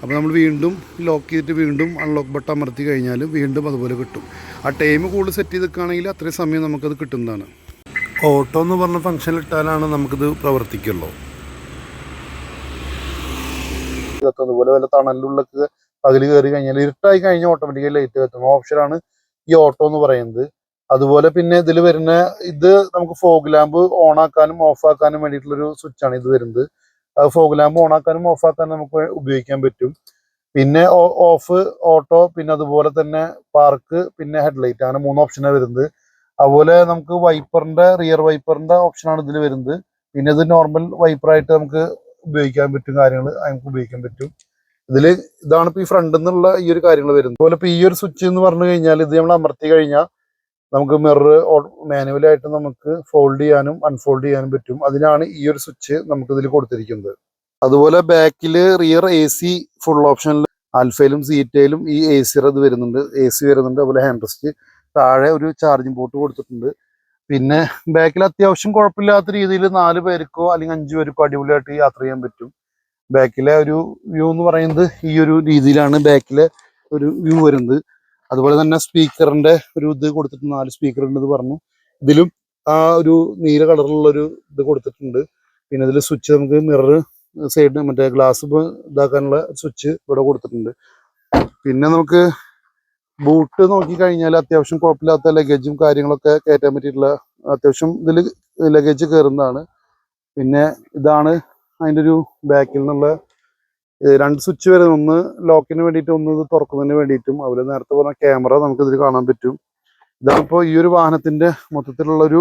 അപ്പോൾ നമ്മൾ വീണ്ടും ലോക്ക് ചെയ്തിട്ട് വീണ്ടും അൺലോക്ക് ബട്ടൺ അമർത്തി കഴിഞ്ഞാൽ വീണ്ടും അതുപോലെ കിട്ടും. ആ ടൈം കൂടുതൽ സെറ്റ് ചെയ്ത് വെക്കുകയാണെങ്കിൽ അത്രയും സമയം നമുക്കത് കിട്ടുന്നതാണ്. ഓട്ടോ എന്ന് പറഞ്ഞ ഫംഗ്ഷൻ ഇട്ടാലാണ് നമുക്കിത് പ്രവർത്തിക്കുള്ളൂ. ഇതൊക്കെ അതുപോലെ വല്ല തണലിലുള്ളൊക്കെ പകല് കയറി കഴിഞ്ഞാൽ ഇരുട്ടായി കഴിഞ്ഞാൽ ഓട്ടോമാറ്റിക്കലി ലൈറ്റ് കത്തുന്ന ഓപ്ഷനാണ് ഈ ഓട്ടോ എന്ന് പറയുന്നത്. അതുപോലെ പിന്നെ ഇതിൽ വരുന്ന ഇത് നമുക്ക് ഫോഗ് ലാമ്പ് ഓൺ ആക്കാനും ഓഫ് ആക്കാനും വേണ്ടിയിട്ടുള്ളൊരു സ്വിച്ചാണ് ഇത് വരുന്നത്. അത് ഫോഗ് ലാമ്പ് ഓൺ ആക്കാനും ഓഫ് ആക്കാനും നമുക്ക് ഉപയോഗിക്കാൻ പറ്റും. പിന്നെ ഓഫ്, ഓട്ടോ, പിന്നെ അതുപോലെ തന്നെ പാർക്ക്, പിന്നെ ഹെഡ്ലൈറ്റ്, അങ്ങനെ 3 ഓപ്ഷനാണ് വരുന്നത്. അതുപോലെ നമുക്ക് വൈപ്പറിന്റെ റിയർ വൈപ്പറിന്റെ ഓപ്ഷനാണ് ഇതിൽ വരുന്നത്. പിന്നെ ഇത് നോർമൽ വൈപ്പറായിട്ട് നമുക്ക് ഉപയോഗിക്കാൻ പറ്റും, കാര്യങ്ങൾ നമുക്ക് ഉപയോഗിക്കാൻ പറ്റും. ഇതാണ് ഇപ്പൊ ഈ ഫ്രണ്ടിൽ നിന്നുള്ള ഈ ഒരു കാര്യങ്ങൾ വരുന്നത്. അതുപോലെ ഇപ്പൊ ഈ ഒരു സ്വിച്ച് എന്ന് പറഞ്ഞു കഴിഞ്ഞാൽ ഇത് നമ്മൾ അമർത്തി കഴിഞ്ഞാൽ നമുക്ക് മിറർ മാനുവലായിട്ട് നമുക്ക് ഫോൾഡ് ചെയ്യാനും അൺഫോൾഡ് ചെയ്യാനും പറ്റും. അതിനാണ് ഈ ഒരു സ്വിച്ച് നമുക്ക് ഇതിൽ കൊടുത്തിരിക്കുന്നത്. അതുപോലെ ബാക്കില് റിയർ AC ഫുൾ ഓപ്ഷനിൽ ആൽഫയിലും സീറ്റയിലും ഈ AC വരുന്നുണ്ട്, AC വരുന്നുണ്ട്. അതുപോലെ ഹാൻഡ് റെസ്റ്റ്, താഴെ ഒരു ചാർജിങ് പോർട്ട് കൊടുത്തിട്ടുണ്ട്. പിന്നെ ബാക്കിൽ അത്യാവശ്യം കുഴപ്പമില്ലാത്ത രീതിയിൽ 4 പേർക്കോ അല്ലെങ്കിൽ 5 പേർക്കോ അടിപൊളിയായിട്ട് യാത്ര ചെയ്യാൻ പറ്റും. ബാക്കിലെ ഒരു വ്യൂ എന്ന് പറയുന്നത് ഈ ഒരു രീതിയിലാണ് ബാക്കിലെ ഒരു വ്യൂ വരുന്നത്. അതുപോലെ തന്നെ സ്പീക്കറിന്റെ ഒരു ഇത് കൊടുത്തിട്ടുണ്ട്, 4 സ്പീക്കർ ഉണ്ട് എന്ന് പറഞ്ഞു. ഇതിലും ആ ഒരു നീല കളറിലുള്ള ഒരു ഇത് കൊടുത്തിട്ടുണ്ട്. പിന്നെ ഇതിൽ സ്വിച്ച് നമുക്ക് മിറർ സൈഡ് മറ്റേ ഗ്ലാസ് ഇതാക്കാനുള്ള സ്വിച്ച് ഇവിടെ കൊടുത്തിട്ടുണ്ട്. പിന്നെ നമുക്ക് ബൂട്ട് നോക്കി കഴിഞ്ഞാൽ അത്യാവശ്യം കുഴപ്പമില്ലാത്ത ലഗേജും കാര്യങ്ങളൊക്കെ കയറ്റാൻ പറ്റിയിട്ടുള്ള അത്യാവശ്യം ഇതിൽ ലഗേജ് കയറുന്നതാണ്. പിന്നെ ഇതാണ് അതിൻ്റെ ഒരു ബാക്കിൽ നിന്നുള്ള 2 സ്വിച്ച് വരുന്നത്. ഒന്ന് ലോക്കിന് വേണ്ടിയിട്ട്, ഒന്ന് ഇത് തുറക്കുന്നതിന് വേണ്ടിയിട്ടും. അതുപോലെ നേരത്തെ പറഞ്ഞ ക്യാമറ നമുക്ക് ഇതിൽ കാണാൻ പറ്റും. ഇതാണിപ്പോൾ ഈ ഒരു വാഹനത്തിന്റെ മൊത്തത്തിലുള്ളൊരു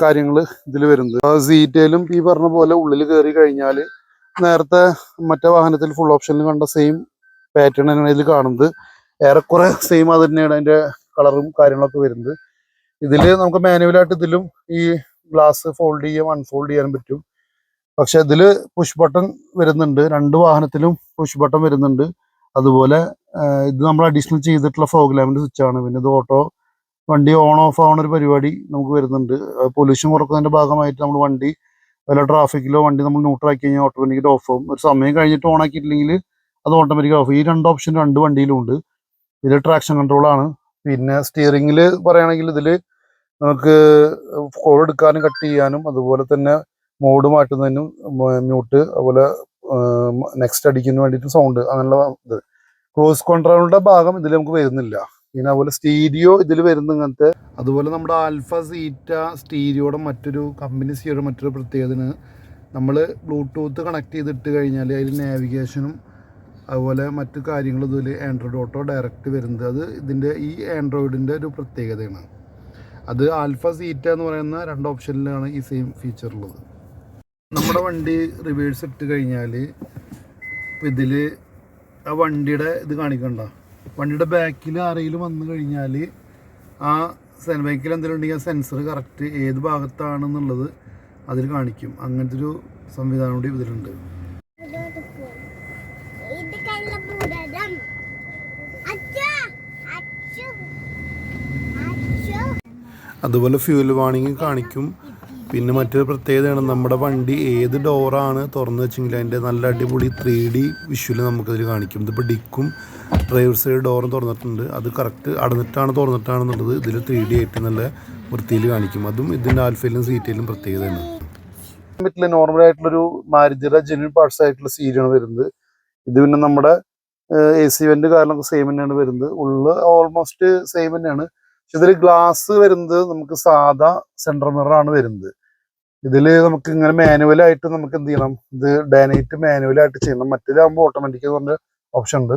കാര്യങ്ങൾ ഇതിൽ വരുന്നത്. സീറ്റയിലും ഈ പറഞ്ഞ പോലെ ഉള്ളിൽ കയറി കഴിഞ്ഞാൽ നേരത്തെ മറ്റേ വാഹനത്തിൽ ഫുൾ ഓപ്ഷനിൽ കണ്ട സെയിം പാറ്റേൺ തന്നെയാണ് ഇതിൽ കാണുന്നത്. ഏറെക്കുറെ സെയിം അത് തന്നെയാണ് അതിന്റെ കളറും കാര്യങ്ങളൊക്കെ വരുന്നത്. ഇതിൽ നമുക്ക് മാനുവലായിട്ട് ഇതിലും ഈ ഗ്ലാസ് ഫോൾഡ് ചെയ്യാൻ അൺഫോൾഡ് ചെയ്യാനും പറ്റും. പക്ഷെ ഇതിൽ പുഷ് ബട്ടൺ വരുന്നുണ്ട്, 2 വാഹനത്തിലും പുഷ് ബട്ടൺ വരുന്നുണ്ട്. അതുപോലെ ഇത് നമ്മൾ അഡീഷണൽ ചെയ്തിട്ടുള്ള ഫോഗ് ലാമ്പിന്റെ സ്വിച്ചാണ്. പിന്നെ ഇത് ഓട്ടോ വണ്ടി ഓൺ ഓഫ് ആവുന്ന ഒരു പരിപാടി നമുക്ക് വരുന്നുണ്ട്. പൊല്യൂഷൻ കുറക്കുന്നതിന്റെ ഭാഗമായിട്ട് നമ്മൾ വണ്ടി വല്ല ട്രാഫിക്കിലോ വണ്ടി നമ്മൾ ന്യൂട്രാക്കി കഴിഞ്ഞാൽ ഓട്ടോമാറ്റിക്കലി ഓഫ് ആവും. ഒരു സമയം കഴിഞ്ഞിട്ട് ഓൺ ആക്കിയിട്ടില്ലെങ്കിൽ അത് ഓട്ടോമാറ്റിക്കലി ഓഫ്. ഈ 2 ഓപ്ഷൻ 2 വണ്ടിയിലും ഉണ്ട്. ഇതിൽ ട്രാക്ഷൻ കൺട്രോൾ ആണ്. പിന്നെ സ്റ്റിയറിംഗിൽ പറയുകയാണെങ്കിൽ ഇതിൽ നമുക്ക് കോൾ എടുക്കാനും കട്ട് ചെയ്യാനും, അതുപോലെ തന്നെ മോഡ് മാറ്റുന്നതിനും, മ്യൂട്ട്, അതുപോലെ നെക്സ്റ്റ് അടിക്കുന്നതിന് വേണ്ടിയിട്ട് സൗണ്ട്, അങ്ങനെയുള്ള ഇത്. ക്രൂസ് കൺട്രോളിന്റെ ഭാഗം ഇതിൽ നമുക്ക് വരുന്നില്ല. പിന്നെ അതുപോലെ സ്റ്റീരിയോ ഇതിൽ വരുന്ന ഇങ്ങനത്തെ. അതുപോലെ നമ്മുടെ ആൽഫ സീറ്റ സ്റ്റീരിയോയുടെ മറ്റൊരു കമ്പനി സ്റ്റീരിയോയുടെ മറ്റൊരു പ്രത്യേകത, നമ്മൾ ബ്ലൂടൂത്ത് കണക്ട് ചെയ്തിട്ട് കഴിഞ്ഞാൽ അതിൽ നാവിഗേഷനും അതുപോലെ മറ്റു കാര്യങ്ങളും ഇതിൽ ആൻഡ്രോയിഡ് ഓട്ടോ ഡയറക്റ്റ് വരുന്നത്. അത് ഇതിൻ്റെ ഈ ആൻഡ്രോയിഡിൻ്റെ ഒരു പ്രത്യേകതയാണ്. അത് ആൽഫ സീറ്റ എന്ന് പറയുന്ന 2 ഓപ്ഷനിലാണ് ഈ സെയിം ഫീച്ചർ ഉള്ളത്. നമ്മുടെ വണ്ടി റിവേഴ്സ് ഇട്ട് കഴിഞ്ഞാൽ ഇതിൽ ആ വണ്ടിയുടെ ഇത് കാണിക്കണ്ട, വണ്ടിയുടെ ബാക്കിൽ ആരെങ്കിലും വന്നു കഴിഞ്ഞാൽ ആ ബാക്കിൽ എന്തെങ്കിലും ഉണ്ടെങ്കിൽ ആ സെൻസർ കറക്റ്റ് ഏത് ഭാഗത്താണെന്നുള്ളത് അതിൽ കാണിക്കും. അങ്ങനത്തെ ഒരു സംവിധാനം കൂടി ഇതിലുണ്ട്. അതുപോലെ ഫ്യൂൽ വാണിംഗ് കാണിക്കും. പിന്നെ മറ്റൊരു പ്രത്യേകതയാണ്, നമ്മുടെ വണ്ടി ഏത് ഡോറാണ് തുറന്നു വെച്ചെങ്കിൽ അതിൻ്റെ നല്ല അടിപൊളി 3D വിഷ്വൽ നമുക്കതിൽ കാണിക്കും. ഇതിപ്പോൾ ഡിക്കും ഡ്രൈവർ സൈഡ് ഡോറും തുറന്നിട്ടുണ്ട്, അത് കറക്റ്റ് അടഞ്ഞിട്ടാണ് തുറന്നിട്ടാണെന്നുള്ളത് ഇതിൽ 3D ആയിട്ട് നല്ല വൃത്തിയിൽ കാണിക്കും. അതും ഇതിൻ്റെ ആൽഫയിലും സീറ്റയിലും പ്രത്യേകതയാണ്. പറ്റില്ല നോർമലായിട്ടുള്ളൊരു മാരുതിയുടെ ജെന്യൂൻ പാർട്സ് ആയിട്ടുള്ള സീരിയാണ് വരുന്നത്. ഇത് പിന്നെ നമ്മുടെ AC വെന്റ് കാരണമൊക്കെ സെയിം തന്നെയാണ് വരുന്നത്. ഉള്ളിൽ ഓൾമോസ്റ്റ് സെയിം തന്നെയാണ്. പക്ഷെ ഇതിൽ ഗ്ലാസ് വരുന്നത് നമുക്ക് സാധാ സെൻട്രൽ മിററാണ് വരുന്നത്. ഇതിൽ നമുക്ക് ഇങ്ങനെ മാനുവലായിട്ട് നമുക്ക് എന്ത് ചെയ്യണം, ഇത് ഡാനൈറ്റ് മാനുവലായിട്ട് ചെയ്യണം. മറ്റേതാകുമ്പോൾ ഓട്ടോമാറ്റിക് എന്ന് പറഞ്ഞ ഓപ്ഷൻ ഉണ്ട്.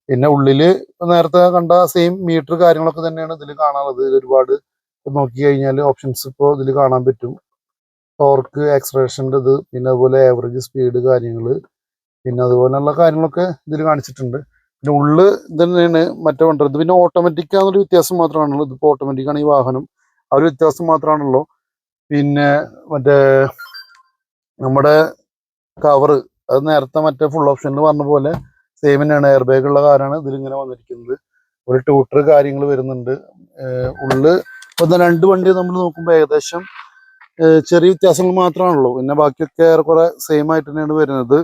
പിന്നെ ഉള്ളില് നേരത്തെ കണ്ട സെയിം മീറ്റർ കാര്യങ്ങളൊക്കെ തന്നെയാണ് ഇതിൽ കാണാനുള്ളത്. ഇതിൽ ഒരുപാട് നോക്കി കഴിഞ്ഞാൽ ഓപ്ഷൻസ് ഇപ്പോൾ ഇതിൽ കാണാൻ പറ്റും. ടോർക്ക്, ആക്സലറേഷൻ്റെ ഇത്, പിന്നെ അതുപോലെ ആവറേജ് സ്പീഡ് കാര്യങ്ങൾ, പിന്നെ അതുപോലെയുള്ള കാര്യങ്ങളൊക്കെ ഇതിൽ കാണിച്ചിട്ടുണ്ട്. പിന്നെ ഉള്ളു ഇത് തന്നെയാണ് മറ്റേ വണ്ടി. പിന്നെ ഓട്ടോമാറ്റിക് ആണെന്നൊരു വ്യത്യാസം മാത്രമാണുള്ളൂ. ഇതിപ്പോൾ ഓട്ടോമാറ്റിക്കാണ് ഈ വാഹനം, ആ ഒരു വ്യത്യാസം മാത്രമാണുള്ളൂ. പിന്നെ മറ്റേ നമ്മുടെ കവറ് അത് നേരത്തെ മറ്റേ ഫുൾ ഓപ്ഷനിൽ പറഞ്ഞ പോലെ സെയിം തന്നെയാണ്, എയർ ബാഗ് ഉള്ള കാറാണ് ഇതിലിങ്ങനെ വന്നിരിക്കുന്നത്. ഒരു ട്യൂട്ടർ കാര്യങ്ങൾ വരുന്നുണ്ട്. ഉള്ളിൽ ഇപ്പം രണ്ട് വണ്ടി നമ്മൾ നോക്കുമ്പോൾ ഏകദേശം ചെറിയ വ്യത്യാസങ്ങൾ മാത്രമാണുള്ളൂ. പിന്നെ ബാക്കിയൊക്കെ ഏറെക്കുറെ സെയിം ആയിട്ട് തന്നെയാണ് വരുന്നത്.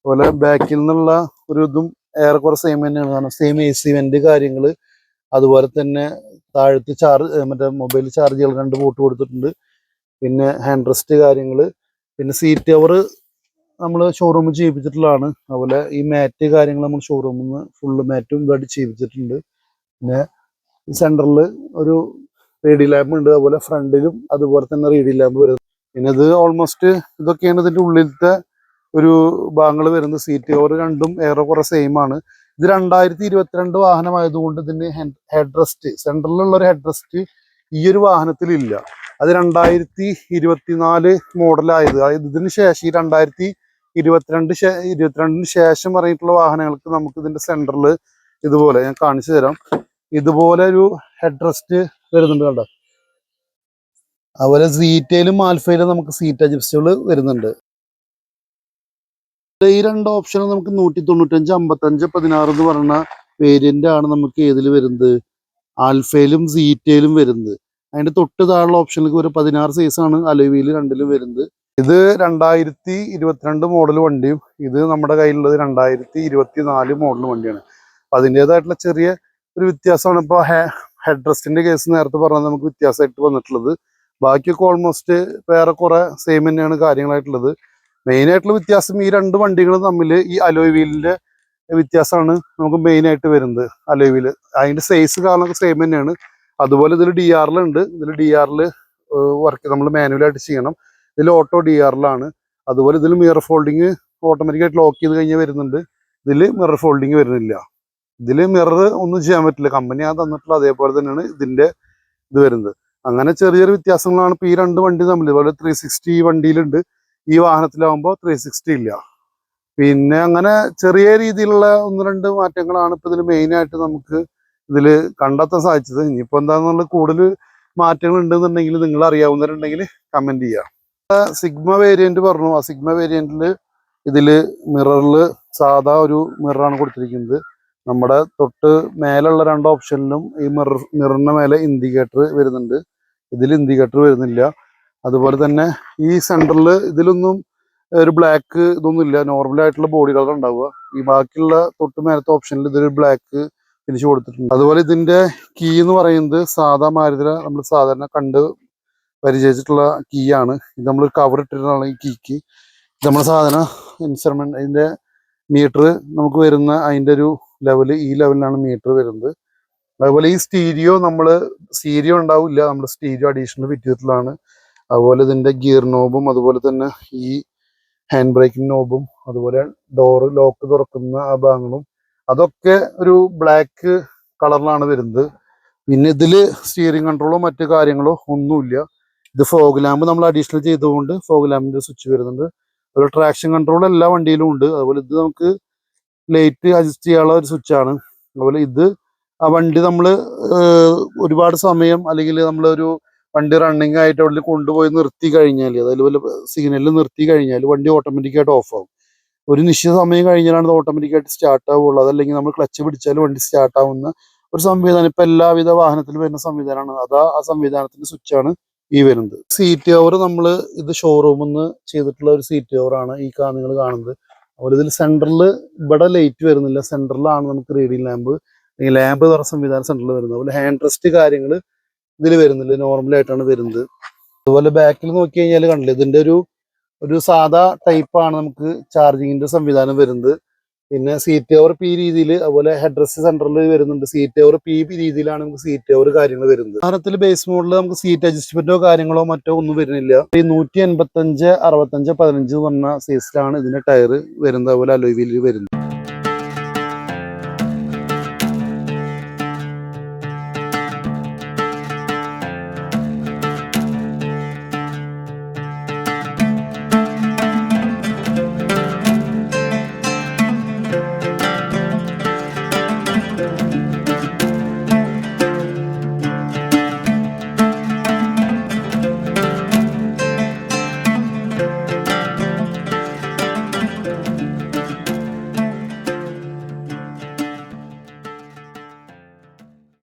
അതുപോലെ ബാക്കിൽ നിന്നുള്ള ഒരു ഇതും ഏറെക്കുറെ സെയിം തന്നെയാണ്. കാരണം സെയിം AC വെന്റ് കാര്യങ്ങൾ, അതുപോലെ തന്നെ താഴത്ത് മറ്റേ മൊബൈൽ ചാർജ് ചെയ്യാൻ 2 പോർട്ട് കൊടുത്തിട്ടുണ്ട്. പിന്നെ ഹാൻഡ് റെസ്റ്റ് കാര്യങ്ങൾ, പിന്നെ സീറ്റ് കവർ നമ്മൾ ഷോറൂമിൽ ചെയ്യിപ്പിച്ചിട്ടുള്ളതാണ്. അതുപോലെ ഈ മാറ്റ് കാര്യങ്ങൾ നമ്മൾ ഷോറൂമിൽ നിന്ന് ഫുള്ള് മാറ്റും ഇതായിട്ട് ചെയ്യിപ്പിച്ചിട്ടുണ്ട്. പിന്നെ സെൻറ്ററിൽ ഒരു റീഡിംഗ് ലാമ്പ് ഉണ്ട്. അതുപോലെ ഫ്രണ്ടിലും അതുപോലെ തന്നെ റീഡിംഗ് ലാമ്പ് വരുന്നത്. പിന്നെ ഇത് ഓൾമോസ്റ്റ് ഇതൊക്കെയാണ് ഇതിൻ്റെ ഉള്ളിലത്തെ ഒരു ഭാഗങ്ങൾ വരുന്നത്. സീറ്റ് കവർ രണ്ടും ഏറെക്കുറെ സെയിം ആണ്. ഇത് 2022 വാഹനമായതുകൊണ്ട് ഇതിന് ഹെഡ് റെസ്റ്റ്, സെൻട്രലിലുള്ള ഒരു ഹെഡ് റെസ്റ്റ് ഈ ഒരു വാഹനത്തിലില്ല. അത് 2024 മോഡലായത്. അതായത് ഇതിന് ശേഷം ഈ 2022 ശേഷം പറഞ്ഞിട്ടുള്ള വാഹനങ്ങൾക്ക് നമുക്ക് ഇതിന്റെ സെൻറ്ററിൽ ഇതുപോലെ ഞാൻ കാണിച്ചു തരാം. ഇതുപോലെ ഒരു ഹെഡ് റെസ്റ്റ് വരുന്നുണ്ട് കണ്ടോ. അതുപോലെ സീറ്റയിലും ആൽഫയിലും നമുക്ക് സീറ്റ് അഡ്ജസ്റ്റബിൾ വരുന്നുണ്ട്. ഈ 2 ഓപ്ഷനും നമുക്ക് 195, 55, 16 എന്ന് പറയുന്ന വേരിയന്റ് ആണ് നമുക്ക് ഏതിൽ വരുന്നത്, ആൽഫയിലും സീറ്റയിലും വരുന്നത്. അതിന്റെ തൊട്ട് താഴെയുള്ള ഓപ്ഷനിലേക്ക് ഒരു 16 സൈസാണ് അലോയ് വീൽ രണ്ടിലും വരുന്നത്. ഇത് 2022 മോഡൽ വണ്ടിയും ഇത് നമ്മുടെ കയ്യിലുള്ളത് 2024 മോഡൽ വണ്ടിയാണ്. അപ്പൊ അതിൻ്റെതായിട്ടുള്ള ചെറിയ ഒരു വ്യത്യാസമാണ് ഇപ്പോൾ ഹെഡ് റെസ്റ്റിന്റെ കേസ് നേരത്തെ പറഞ്ഞാൽ നമുക്ക് വ്യത്യാസമായിട്ട് വന്നിട്ടുള്ളത്. ബാക്കിയൊക്കെ ഓൾമോസ്റ്റ് വേറെ കുറെ സെയിം തന്നെയാണ് കാര്യങ്ങളായിട്ടുള്ളത്. മെയിൻ ആയിട്ടുള്ള വ്യത്യാസം ഈ 2 വണ്ടികളും തമ്മിൽ ഈ അലോയ് വീലിന്റെ വ്യത്യാസമാണ് നമുക്ക് മെയിൻ ആയിട്ട് വരുന്നത്. അലോയ് വീല് അതിന്റെ സൈസ് കാരണമൊക്കെ സെയിം തന്നെയാണ്. അതുപോലെ ഇതിൽ DRL ഉണ്ട്. ഇതിൽ DRL വർക്ക് നമ്മൾ മാനുവലായിട്ട് ചെയ്യണം. ഇതിൽ ഓട്ടോ DRL അതുപോലെ ഇതിൽ മിറർ ഫോൾഡിങ് ഓട്ടോമാറ്റിക്കായിട്ട് ലോക്ക് ചെയ്ത് കഴിഞ്ഞാൽ വരുന്നുണ്ട്. ഇതിൽ മിറർ ഫോൾഡിങ് വരുന്നില്ല. ഇതിൽ മിറർ ഒന്നും ചെയ്യാൻ പറ്റില്ല, കമ്പനി ആ തന്നിട്ടുള്ള അതേപോലെ തന്നെയാണ് ഇതിന്റെ ഇത് വരുന്നത്. അങ്ങനെ ചെറിയ ചെറിയ വ്യത്യാസങ്ങളാണ് ഇപ്പോൾ ഈ 2 വണ്ടി തമ്മിൽ. അതുപോലെ 360 ഈ വണ്ടിയിലുണ്ട്, ഈ വാഹനത്തിലാവുമ്പോൾ 360 ഇല്ല. പിന്നെ അങ്ങനെ ചെറിയ രീതിയിലുള്ള 1-2 മാറ്റങ്ങളാണ് ഇപ്പൊ ഇതിൽ മെയിൻ ആയിട്ട് നമുക്ക് ഇതിൽ കണ്ടെത്താൻ സാധിച്ചത്. ഇനിയിപ്പോൾ എന്താണെന്നുള്ള കൂടുതൽ മാറ്റങ്ങൾ ഉണ്ടെന്നുണ്ടെങ്കിൽ നിങ്ങൾ അറിയാവുന്നവരുണ്ടെങ്കിൽ കമന്റ് ചെയ്യുക. സിഗ്മ വേരിയന്റ് പറഞ്ഞു. ആ സിഗ്മ വേരിയന്റിൽ ഇതിൽ മിററിൽ സാധാ ഒരു മിററാണ് കൊടുത്തിരിക്കുന്നത്. നമ്മുടെ തൊട്ട് മേലുള്ള 2 ഓപ്ഷനിലും ഈ മിററിന്റെ മേലെ ഇൻഡിക്കേറ്റർ വരുന്നുണ്ട്. ഇതിൽ ഇൻഡിക്കേറ്റർ വരുന്നില്ല. അതുപോലെ തന്നെ ഈ സെന്ററിൽ ഇതിലൊന്നും ഒരു ബ്ലാക്ക് ഇതൊന്നും ഇല്ല, നോർമൽ ആയിട്ടുള്ള ബോഡി കളർ ഉണ്ടാവുക. ഈ ബാക്കിയുള്ള തൊട്ട് മേലത്തെ ഓപ്ഷനിൽ ഇതൊരു ബ്ലാക്ക് ഫിനിഷ് കൊടുത്തിട്ടുണ്ട്. അതുപോലെ ഇതിന്റെ കീ എന്ന് പറയുന്നത് സാധാ മാരുതി നമ്മൾ സാധാരണ കണ്ട് പരിചയിച്ചിട്ടുള്ള കീ ആണ്. ഇത് നമ്മൾ കവർ ഇട്ടിട്ടാണ് ഈ കീക്ക്. നമ്മൾ സാധാരണ ഇൻസ്ട്രുമെന്റ് അതിന്റെ മീറ്റർ നമുക്ക് വരുന്ന അതിന്റെ ഒരു ലെവല് ഈ ലെവലിലാണ് മീറ്റർ വരുന്നത്. അതുപോലെ ഈ സ്റ്റീരിയോ ഉണ്ടാവില്ല, നമ്മൾ സ്റ്റീരിയോ അഡീഷണൽ ഫിറ്റ് ചെയ്തിട്ടുള്ളതാണ്. അതുപോലെ ഇതിന്റെ ഗിയർ നോബും അതുപോലെ തന്നെ ഈ ഹാൻഡ് ബ്രേക്കിംഗ് നോബും അതുപോലെ ഡോറ് ലോക്ക് തുറക്കുന്ന ആ ഭാഗങ്ങളും അതൊക്കെ ഒരു ബ്ലാക്ക് കളറിലാണ് വരുന്നത്. പിന്നെ ഇതില് സ്റ്റിയറിംഗ് കൺട്രോളോ മറ്റു കാര്യങ്ങളോ ഒന്നുമില്ല. ഇത് ഫോഗ് ലാമ്പ് നമ്മൾ അഡീഷണൽ ചെയ്തുകൊണ്ട് ഫോഗ് ലാമ്പിന്റെ സ്വിച്ച് വരുന്നുണ്ട്. അതുപോലെ ട്രാക്ഷൻ കൺട്രോൾ എല്ലാ വണ്ടിയിലും ഉണ്ട്. അതുപോലെ ഇത് നമുക്ക് ലൈറ്റ് അഡ്ജസ്റ്റ് ചെയ്യാനുള്ള ഒരു സ്വിച്ചാണ്. അതുപോലെ ഇത് ആ വണ്ടി നമ്മൾ ഒരുപാട് സമയം അല്ലെങ്കിൽ നമ്മളൊരു വണ്ടി റണ്ണിങ് ആയിട്ട് അവിടെ കൊണ്ടുപോയി നിർത്തി കഴിഞ്ഞാൽ, അതുപോലെ സിഗ്നലിൽ നിർത്തി കഴിഞ്ഞാൽ വണ്ടി ഓട്ടോമാറ്റിക്കായിട്ട് ഓഫ് ആവും. ഒരു നിശ്ചിത സമയം കഴിഞ്ഞാലാണ് ഇത് ഓട്ടോമാറ്റിക്കായിട്ട് സ്റ്റാർട്ട് ആവുള്ളൂ. അതല്ലെങ്കിൽ നമ്മൾ ക്ലച്ച് പിടിച്ചാൽ വണ്ടി സ്റ്റാർട്ട് ആവുന്ന ഒരു സംവിധാനം ഇപ്പൊ എല്ലാവിധ വാഹനത്തിലും വരുന്ന സംവിധാനമാണ്. ആ സംവിധാനത്തിന്റെ സ്വിച്ചാണ് ഈ വരുന്നത്. സീറ്റ് കവർ നമ്മൾ ഇത് ഷോറൂമിൽ നിന്ന് ചെയ്തിട്ടുള്ള ഒരു സീറ്റ് കവറാണ് ഈ നിങ്ങൾ കാണുന്നത്. അതുപോലെ ഇതിൽ സെൻറ്ററിൽ ഇവിടെ ലൈറ്റ് വരുന്നില്ല, സെൻറ്ററിലാണ് നമുക്ക് റീഡിംഗ് ലാമ്പ് തുറ സംവിധാനം സെൻറ്ററിൽ വരുന്നത്. അതുപോലെ ഹാൻഡ് റെസ്റ്റ് കാര്യങ്ങൾ ഇതിൽ വരുന്നില്ല, നോർമലായിട്ടാണ് വരുന്നത്. അതുപോലെ ബാക്കിൽ നോക്കി കഴിഞ്ഞാൽ കണ്ടില്ല, ഇതിന്റെ ഒരു സാധാ ടൈപ്പാണ് നമുക്ക് ചാർജിങ്ങിന്റെ സംവിധാനം വരുന്നത്. പിന്നെ സീറ്റ് കവർ ഈ രീതിയിൽ, അതുപോലെ ഹെഡ് റെസ്റ്റ് സെന്ററിൽ വരുന്നുണ്ട്. സീറ്റ് കവർ ഈ രീതിയിലാണ് നമുക്ക് സീറ്റ് കവർ കാര്യങ്ങൾ വരുന്നത്. വാഹനത്തിൽ ബേസ് മോഡലിൽ നമുക്ക് സീറ്റ് അഡ്ജസ്റ്റ്മെന്റോ കാര്യങ്ങളോ മറ്റോ ഒന്നും വരുന്നില്ല. ഈ 185, 65, 15 പറഞ്ഞ സൈസിലാണ് ഇതിന്റെ ടയർ വരുന്നത്. അതുപോലെ അലോയ് വീൽ വരുന്നത്.